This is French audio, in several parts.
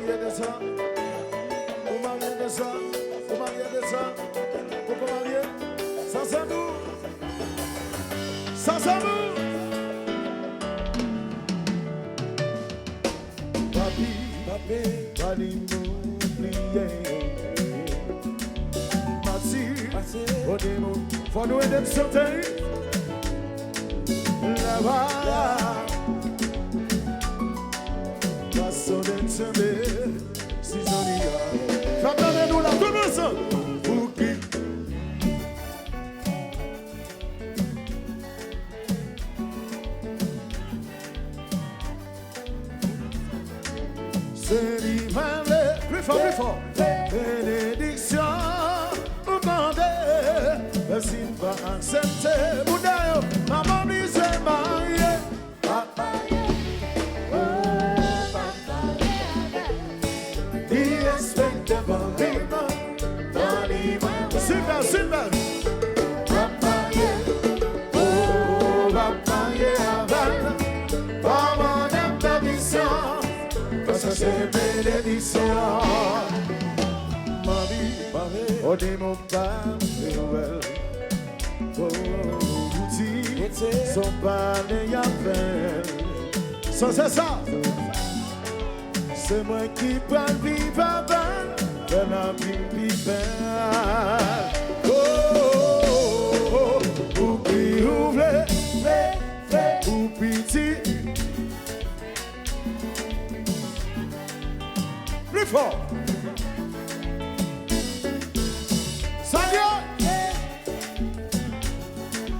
marié de ça. Vous mariez de ça. Vous mariez de ça. Vous mariez. Ça c'est nous. Ça c'est nous. Papi, papi, papi, m'oublier. Mati, on faut nous aider à chanter. Là-bas. Passons d'entendre, si j'en ai un. Faites-nous la tout ensemble. Pour qui? C'est divin, plus fort, plus fort. Bénédiction, vous demandez, merci de pas accepter. Boudayo, maman, c'est marié. Super, super. Papa, yeah. Oh, papa, yeah. Maman, aime ta mission. Parce que c'est bénédiction. Mamie, on est mon père, Noël. Oh, outils sont pas les appels. Ça, c'est ça. C'est moi qui parle vivre avant. De la vie belle. Oh, oupi ouvre, oupi ti. Plus fort. Salut.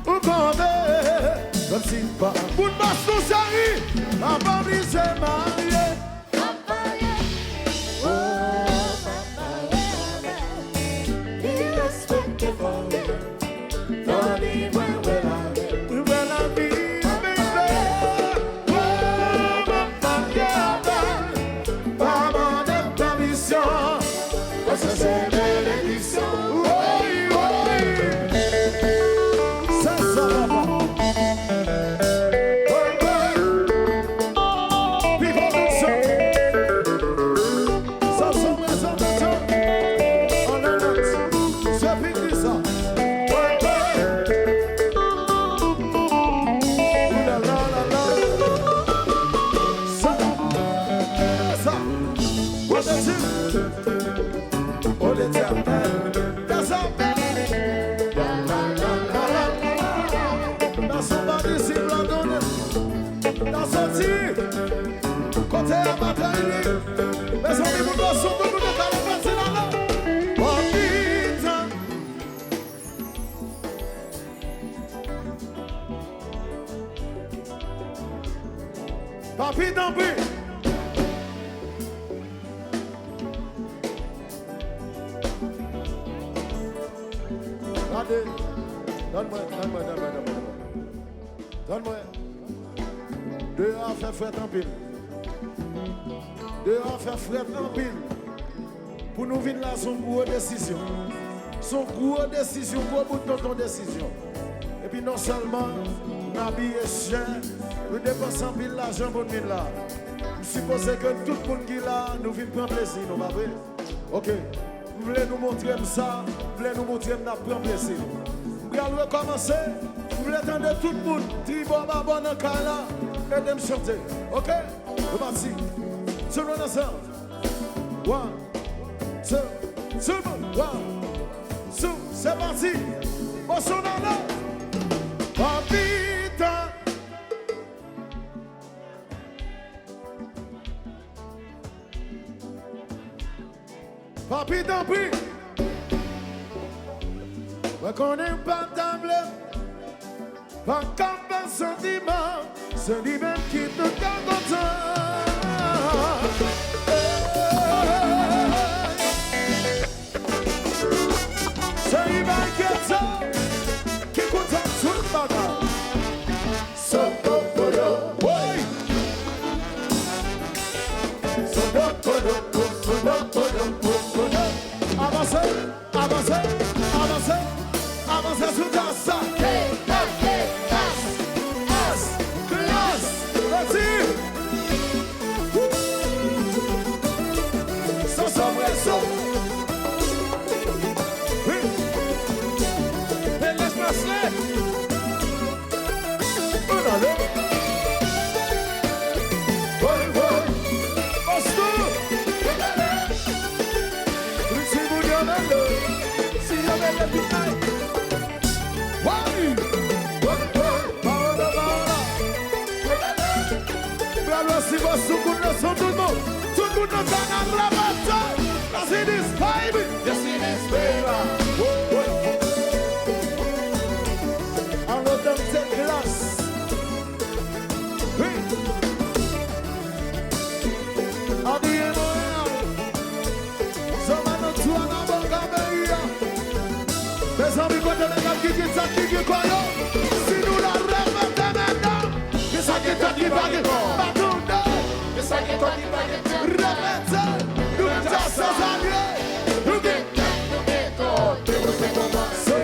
Ou condé, comme si pas. Bout de masse nous salut. La famille s'est mariée. Papi d'Ambi. Regardez. Donne-moi. Dehors faire fret en pile. Dehors faire fret en pile. Pour nous venir là, son gros décision. Son gros décision, gros bout de ton décision. Et puis non seulement, Nabi est cher, nous dépensons pile l'argent pour nous là. Je suppose que tout le monde qui est là, nous vient prendre plaisir, non pas vrai? Ok. Vous voulez nous montrer ça, vous voulez nous montrer que nous prenons plaisir. Vous voulez recommencer, vous voulez attendre tout le monde, tribo babon dans le cas là, et de me chanter. Ok? C'est parti. Tout le monde ensemble. 1, 2, tout le monde. 1, 2, c'est parti. Bon son là. Papita. Papi d'Ambi. Mais qu'on n'est pas table, pas comme un sentiment, c'est lui-même qui te garde content. C'est lui-même qui est ça, qui compte tout le bagage. Sopopolo, oui. Sopopolo, avancez, avancez, avancez, avancez sous ta sac. Klass, Klass, vas-y. Rosivos, tout le monde, tout le monde. Tout le monde dans la bataille. Yes, it is, baby. Yes, it is, baby. On va danser Klass. On dit Montréal. Somano tua na boca meia. Mes amis, quand on est là, qui quoi yo? Si nous la répétons maintenant. Que ça qui t'a dit pas de Batunda. Que ça qui t'a dit pas de répétez. Nous Djazz sans alliés. Nous guettons. Temos que commencer.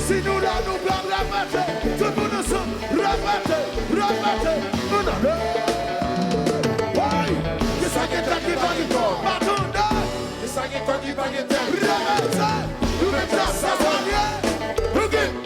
Si nous là nous prenons la bataille, tout le monde nous sommes répétez, nous allons. Oui, c'est ça qui est qui va du corps, Batunda, c'est ça qui est qui va du corps, répétez, nous mettons ça dans les, nous guettons.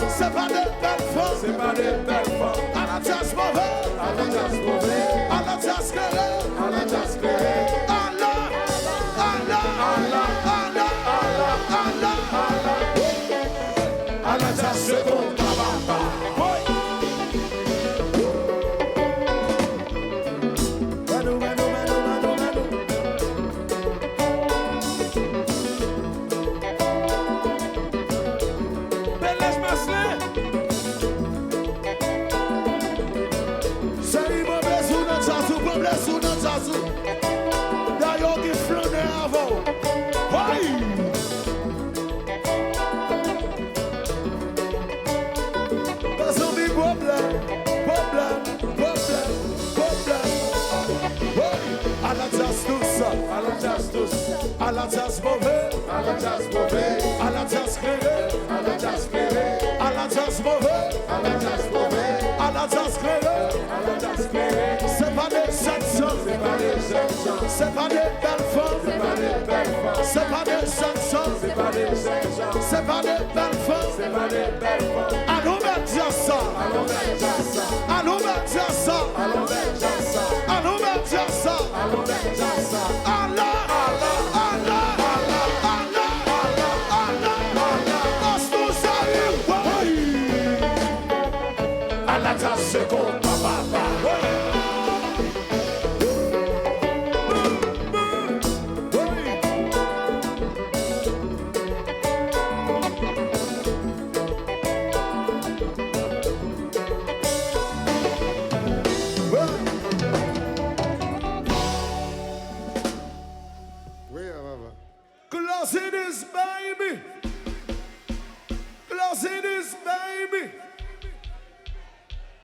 C'est pas des belles femmes. C'est pas des belles femmes. À la jazz mauvais. À la jazz mauvais. À la jazz clairé. À la jazz clairé. Allah. Allah. Allah. Allah. Allah. Allah. À la jazz seconde. À la jazz mauvais, à la jazz mauvais, à la jazz clairé, à la jazz clairé, à la jazz mauvais, à la jazz mauvais, à la jazz clairé, à la jazz clairé. C'est pas des sections, C'est pas des sections, c'est pas des belles femmes, c'est pas des belles femmes, c'est pas des sections, c'est pas des sections, c'est pas des belles femmes. c'est pas des belles femmes. Allons mettre ça, Allons mettre ça, allons mettre ça, allons mettre ça, allons mettre ça. allons mettre ça. Allah, Allah, Allah, Allah, Allah, Allah, Allah, Allah. Lorsqu'on s'arrive, À la jazz seconde, papa. Klass in this baby. Klass in this baby.